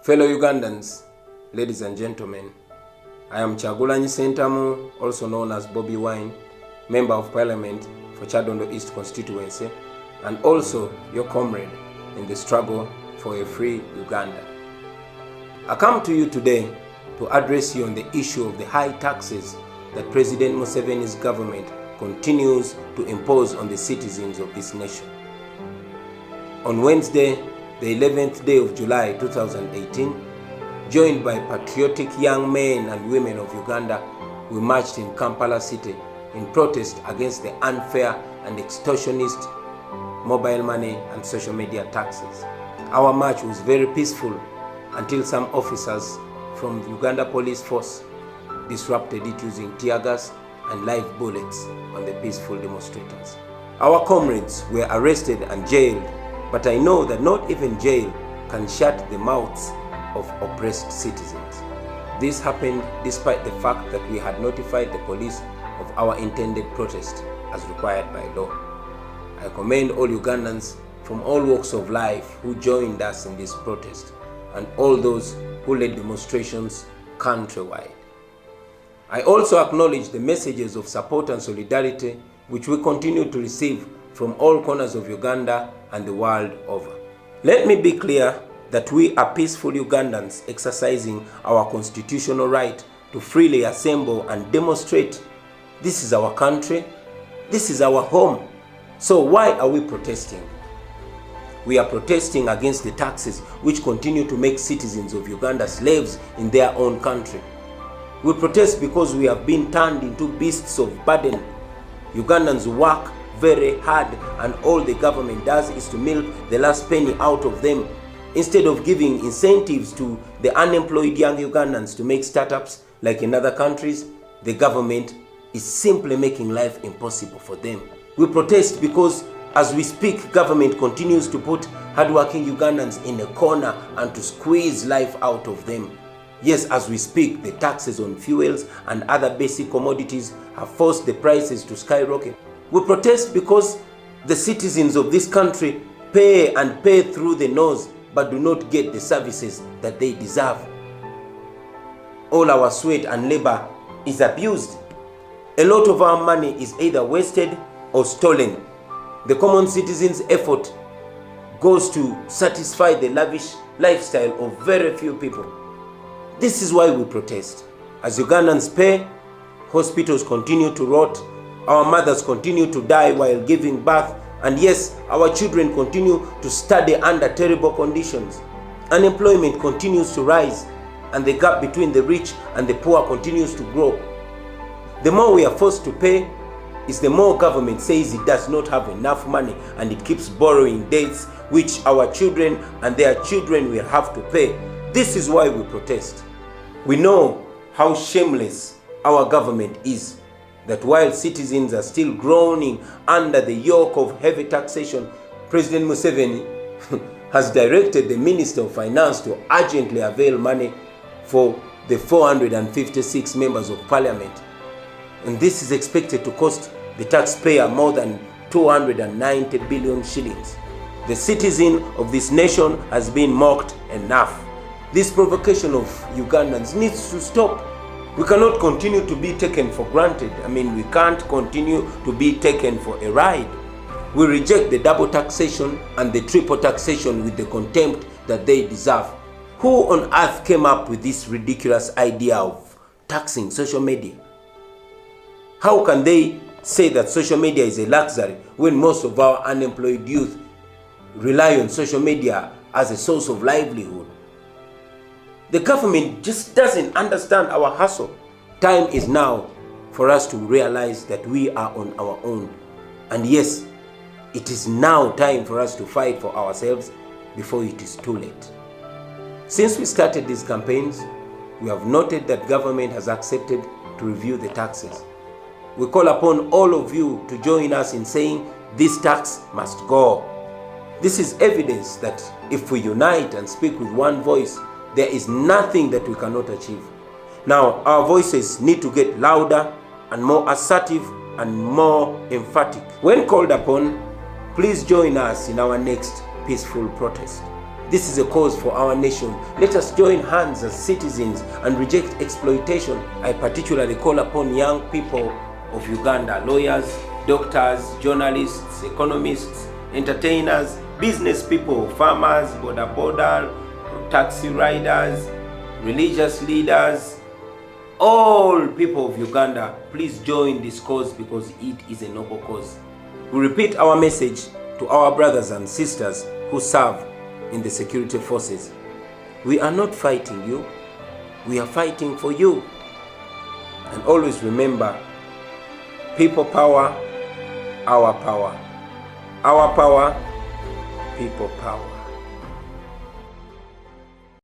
Fellow Ugandans, ladies and gentlemen, I am Kyagulanyi Ssentamu, also known as Bobi Wine, Member of Parliament for Kyadondo East constituency, and also your comrade in the struggle for a free Uganda. I come to you today to address you on the issue of the high taxes that President Museveni's government continues to impose on the citizens of this nation. On Wednesday, the 11th day of July 2018, joined by patriotic young men and women of Uganda, we marched in Kampala city in protest against the unfair and extortionist mobile money and social media taxes. Our march was very peaceful until some officers from the Uganda Police Force disrupted it using tear gas and live bullets on the peaceful demonstrators. Our comrades were arrested and jailed, but I know that not even jail can shut the mouths of oppressed citizens. This happened despite the fact that we had notified the police of our intended protest as required by law. I commend all Ugandans from all walks of life who joined us in this protest and all those who led demonstrations countrywide. I also acknowledge the messages of support and solidarity which we continue to receive from all corners of Uganda and the world over. Let me be clear that we are peaceful Ugandans exercising our constitutional right to freely assemble and demonstrate. This is our country, this is our home. So why are we protesting? We are protesting against the taxes which continue to make citizens of Uganda slaves in their own country. We protest because we have been turned into beasts of burden. Ugandans work very hard and all the government does is to milk the last penny out of them. Instead of giving incentives to the unemployed young Ugandans to make startups like in other countries, the government is simply making life impossible for them. We protest because as we speak, government continues to put hardworking Ugandans in a corner and to squeeze life out of them. Yes, as we speak, the taxes on fuels and other basic commodities have forced the prices to skyrocket. We protest because the citizens of this country pay and pay through the nose but do not get the services that they deserve. All our sweat and labor is abused. A lot of our money is either wasted or stolen. The common citizen's effort goes to satisfy the lavish lifestyle of very few people. This is why we protest. As Ugandans pay, hospitals continue to rot, our mothers continue to die while giving birth, and yes, our children continue to study under terrible conditions. Unemployment continues to rise, and the gap between the rich and the poor continues to grow. The more we are forced to pay, is the more government says it does not have enough money and it keeps borrowing debts which our children and their children will have to pay. This is why we protest. We know how shameless our government is, that while citizens are still groaning under the yoke of heavy taxation, President Museveni has directed the Minister of Finance to urgently avail money for the 456 members of Parliament. And this is expected to cost the taxpayer more than 290 billion shillings. The citizen of this nation has been mocked enough. This provocation of Ugandans needs to stop. We cannot continue to be taken for granted. We can't continue to be taken for a ride. We reject the double taxation and the triple taxation with the contempt that they deserve. Who on earth came up with this ridiculous idea of taxing social media? How can they say that social media is a luxury when most of our unemployed youth rely on social media as a source of livelihood? The government just doesn't understand our hustle. Time is now for us to realize that we are on our own. And yes, it is now time for us to fight for ourselves before it is too late. Since we started these campaigns, we have noted that government has accepted to review the taxes. We call upon all of you to join us in saying this tax must go. This is evidence that if we unite and speak with one voice, there is nothing that we cannot achieve. Now, our voices need to get louder and more assertive and more emphatic. When called upon, please join us in our next peaceful protest. This is a cause for our nation. Let us join hands as citizens and reject exploitation. I particularly call upon young people of Uganda, lawyers, doctors, journalists, economists, entertainers, business people, farmers, border, taxi riders, religious leaders, all people of Uganda, please join this cause because it is a noble cause. We repeat our message to our brothers and sisters who serve in the security forces. We are not fighting you, we are fighting for you. And always remember, people power, our power. Our power, people power.